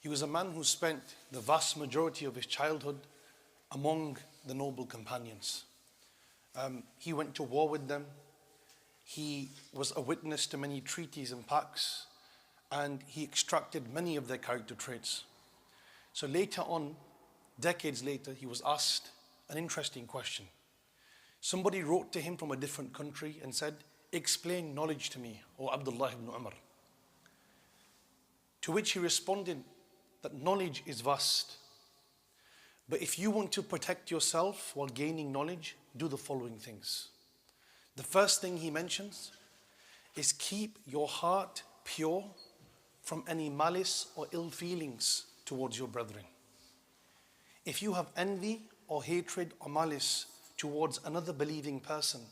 He was a man who spent the vast majority of his childhood among the noble companions. He went to war with them. He was a witness to many treaties and pacts, and he extracted many of their character traits. So later on, decades later, he was asked an interesting question. Somebody wrote to him from a different country and said, "Explain knowledge to me, O Abdullah ibn Umar." To which he responded that knowledge is vast, but if you want to protect yourself while gaining knowledge, do the following things. The first thing he mentions is keep your heart pure from any malice or ill feelings towards your brethren. If you have envy or hatred or malice towards another believing person,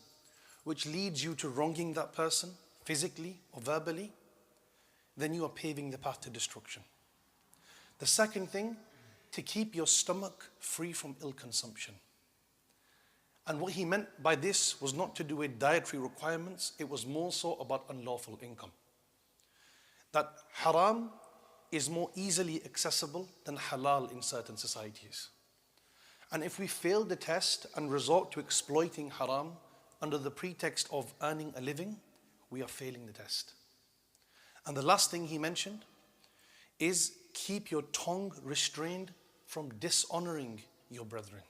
which leads you to wronging that person physically or verbally, then you are paving the path to destruction. The second thing, to keep your stomach free from ill consumption. And what he meant by this was not to do with dietary requirements, it was more so about unlawful income. That haram is more easily accessible than halal in certain societies. And if we fail the test and resort to exploiting haram under the pretext of earning a living, we are failing the test. And the last thing he mentioned is keep your tongue restrained from dishonoring your brethren.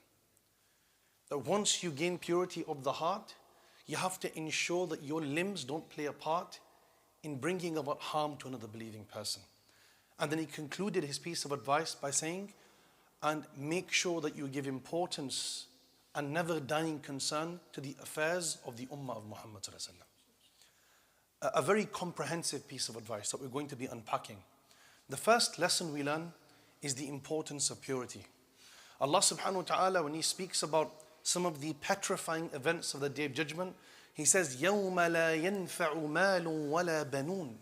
That once you gain purity of the heart, you have to ensure that your limbs don't play a part in bringing about harm to another believing person. And then he concluded his piece of advice by saying, and make sure that you give importance and never dying concern to the affairs of the Ummah of Muhammad sallallahu alaihi wasallam. A very comprehensive piece of advice that we're going to be unpacking. The first lesson we learn is the importance of purity. Allah subhanahu wa ta'ala, when He speaks about some of the petrifying events of the Day of Judgment, He says, يَوْمَ لَا يَنْفَعُ مَالٌ وَلَا بَنُونَ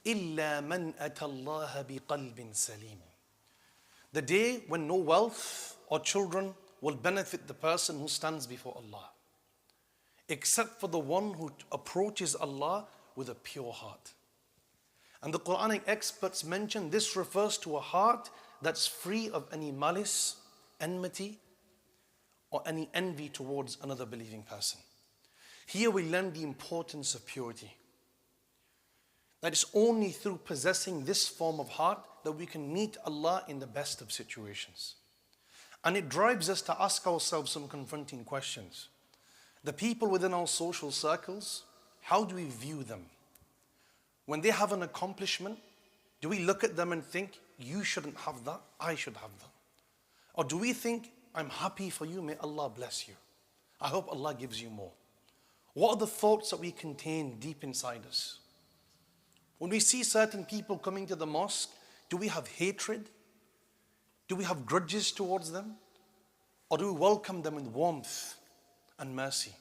إِلَّا مَنْ أَتَى اللَّهَ بِقَلْبٍ سَلِيمٍ. The day when no wealth or children will benefit the person who stands before Allah, except for the one who approaches Allah with a pure heart. And the Quranic experts mention this refers to a heart that's free of any malice, enmity, or any envy towards another believing person. Here we learn the importance of purity. That it's only through possessing this form of heart that we can meet Allah in the best of situations. And it drives us to ask ourselves some confronting questions. The people within our social circles, how do we view them? When they have an accomplishment, do we look at them and think, you shouldn't have that, I should have that? Or do we think, I'm happy for you, may Allah bless you. I hope Allah gives you more. What are the thoughts that we contain deep inside us? When we see certain people coming to the mosque, do we have hatred? Do we have grudges towards them? Or do we welcome them with warmth and mercy?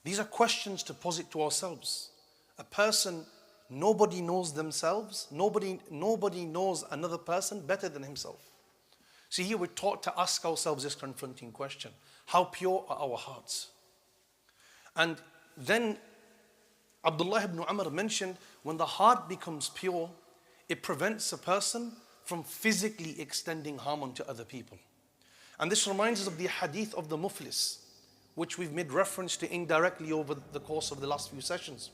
These are questions to posit to ourselves. A person, nobody knows themselves, nobody knows another person better than himself. See, here we're taught to ask ourselves this confronting question. How pure are our hearts? And then Abdullah ibn Umar mentioned, when the heart becomes pure, it prevents a person from physically extending harm onto other people. And this reminds us of the hadith of the Muflis, which we've made reference to indirectly over the course of the last few sessions.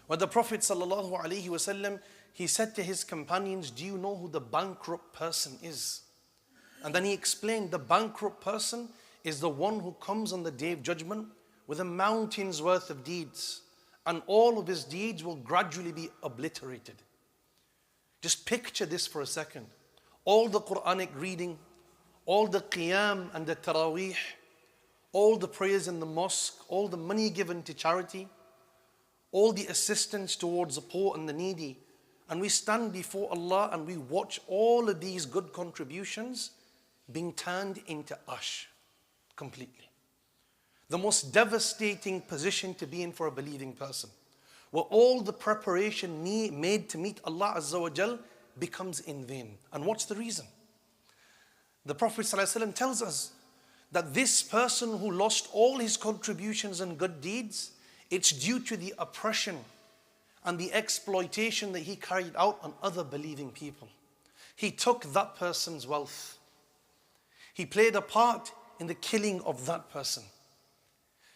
Where the Prophet ﷺ, he said to his companions, do you know who the bankrupt person is? And then he explained, the bankrupt person is the one who comes on the Day of Judgment with a mountain's worth of deeds, and all of his deeds will gradually be obliterated. Just picture this for a second. All the Quranic reading, all the qiyam and the taraweeh, all the prayers in the mosque, all the money given to charity, all the assistance towards the poor and the needy, and we stand before Allah and we watch all of these good contributions being turned into ash completely. The most devastating position to be in for a believing person, where all the preparation made to meet Allah Azza wa Jal becomes in vain. And what's the reason? The Prophet ﷺ tells us that this person who lost all his contributions and good deeds, it's due to the oppression and the exploitation that he carried out on other believing people. He took that person's wealth. He played a part in the killing of that person.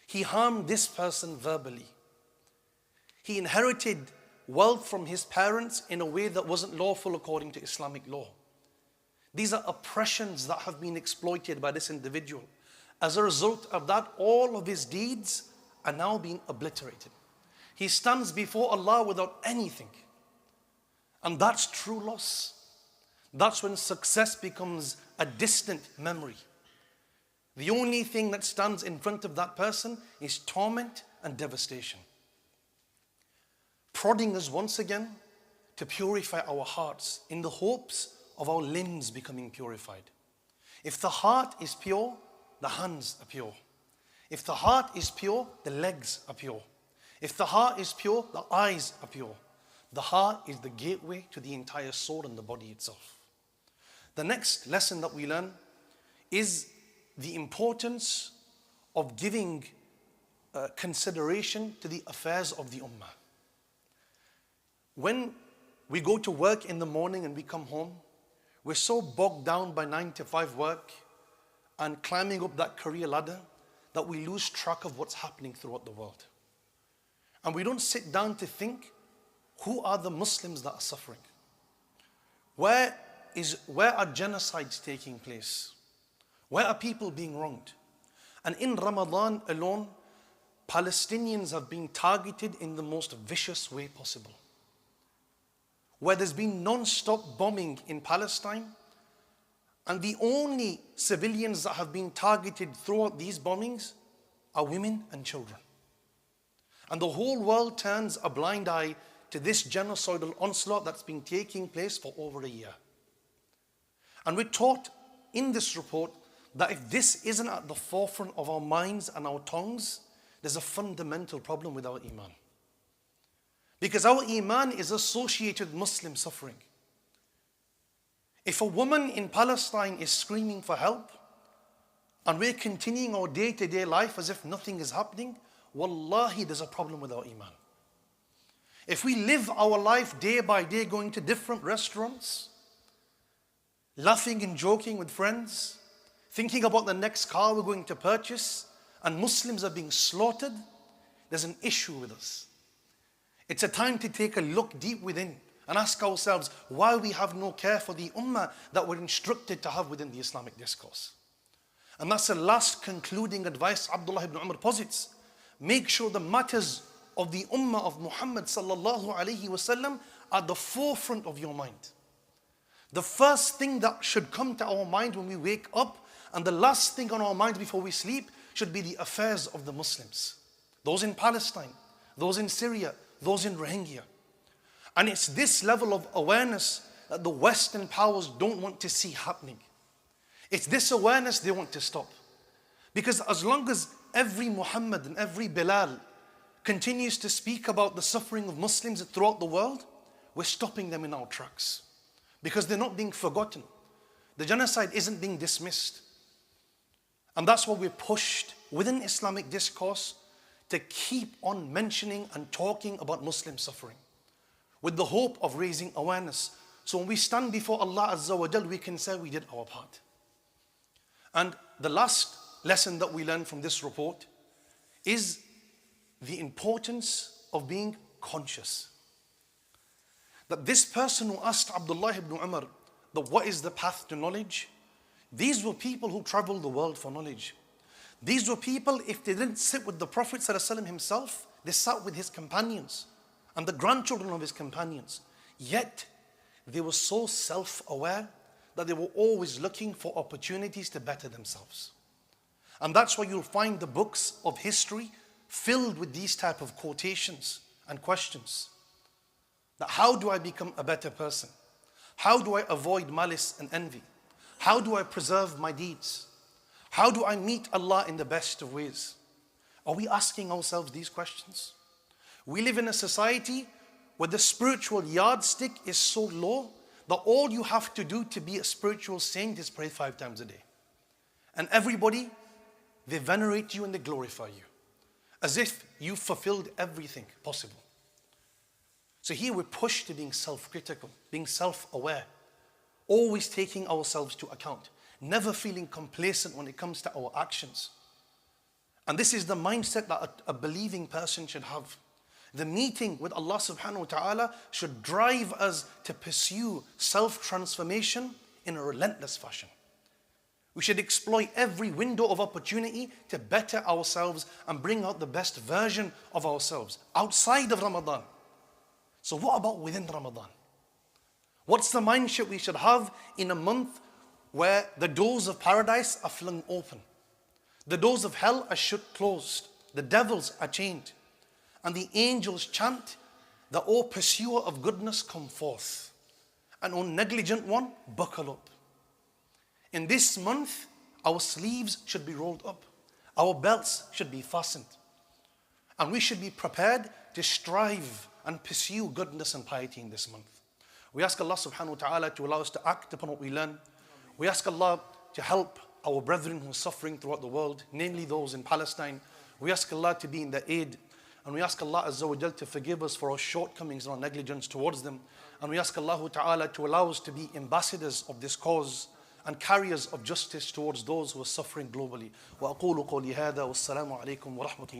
He harmed this person verbally. He inherited wealth from his parents in a way that wasn't lawful according to Islamic law. These are oppressions that have been exploited by this individual. As a result of that, all of his deeds are now being obliterated. He stands before Allah without anything. And that's true loss. That's when success becomes a distant memory. The only thing that stands in front of that person is torment and devastation. Prodding us once again to purify our hearts in the hopes of our limbs becoming purified. If the heart is pure, the hands are pure. If the heart is pure, the legs are pure. If the heart is pure, the eyes are pure. The heart is the gateway to the entire soul and the body itself. The next lesson that we learn is the importance of giving consideration to the affairs of the ummah. When we go to work in the morning and we come home, we're so bogged down by 9-to-5 work and climbing up that career ladder that we lose track of what's happening throughout the world. And we don't sit down to think, who are the Muslims that are suffering? Where are genocides taking place? Where are people being wronged? And in Ramadan alone, Palestinians have been targeted in the most vicious way possible. Where there's been non-stop bombing in Palestine, and the only civilians that have been targeted throughout these bombings are women and children. And the whole world turns a blind eye to this genocidal onslaught that's been taking place for over a year. And we're taught in this report that if this isn't at the forefront of our minds and our tongues, there's a fundamental problem with our iman. Because our iman is associated with Muslim suffering. If a woman in Palestine is screaming for help, and we're continuing our day-to-day life as if nothing is happening, wallahi, there's a problem with our iman. If we live our life day by day going to different restaurants, laughing and joking with friends, thinking about the next car we're going to purchase, and Muslims are being slaughtered, there's an issue with us. It's a time to take a look deep within and ask ourselves why we have no care for the ummah that we're instructed to have within the Islamic discourse. And that's the last concluding advice Abdullah ibn Umar posits. Make sure the matters of the ummah of Muhammad sallallahu alaihi wasallam are at the forefront of your mind. The first thing that should come to our mind when we wake up, and the last thing on our minds before we sleep, should be the affairs of the Muslims. Those in Palestine, those in Syria, those in Rohingya. And it's this level of awareness that the Western powers don't want to see happening. It's this awareness they want to stop. Because as long as every Muhammad and every Bilal continues to speak about the suffering of Muslims throughout the world, we're stopping them in our tracks. Because they're not being forgotten. The genocide isn't being dismissed. And that's why we're pushed within Islamic discourse to keep on mentioning and talking about Muslim suffering, with the hope of raising awareness. So when we stand before Allah Azza wa Jal, we can say we did our part. And the last lesson that we learn from this report is the importance of being conscious. That this person who asked Abdullah ibn Umar that what is the path to knowledge, these were people who traveled the world for knowledge. These were people, if they didn't sit with the Prophet ﷺ himself, they sat with his companions and the grandchildren of his companions. Yet, they were so self-aware that they were always looking for opportunities to better themselves. And that's why you'll find the books of history filled with these type of quotations and questions. That how do I become a better person? How do I avoid malice and envy? How do I preserve my deeds? How do I meet Allah in the best of ways? Are we asking ourselves these questions? We live in a society where the spiritual yardstick is so low that all you have to do to be a spiritual saint is pray 5 times a day. And everybody, they venerate you and they glorify you, as if you fulfilled everything possible. So here we're pushed to being self-critical, being self-aware. always taking ourselves to account, never feeling complacent when it comes to our actions. And this is the mindset that a believing person should have. The meeting with Allah subhanahu wa ta'ala should drive us to pursue self-transformation in a relentless fashion. We should exploit every window of opportunity to better ourselves and bring out the best version of ourselves outside of Ramadan. So what about within Ramadan? What's the mindset we should have in a month where the doors of paradise are flung open? The doors of hell are shut closed. The devils are chained. And the angels chant that, O pursuer of goodness, come forth. And O negligent one, buckle up. In this month, our sleeves should be rolled up. Our belts should be fastened. And we should be prepared to strive and pursue goodness and piety in this month. We ask Allah subhanahu wa ta'ala to allow us to act upon what we learn. We ask Allah to help our brethren who are suffering throughout the world, namely those in Palestine. We ask Allah to be in their aid. And we ask Allah Azza wa Jal to forgive us for our shortcomings and our negligence towards them. And we ask Allah Ta'ala to allow us to be ambassadors of this cause and carriers of justice towards those who are suffering globally. وأقول قولي هذا والسلام عليكم ورحمة الله.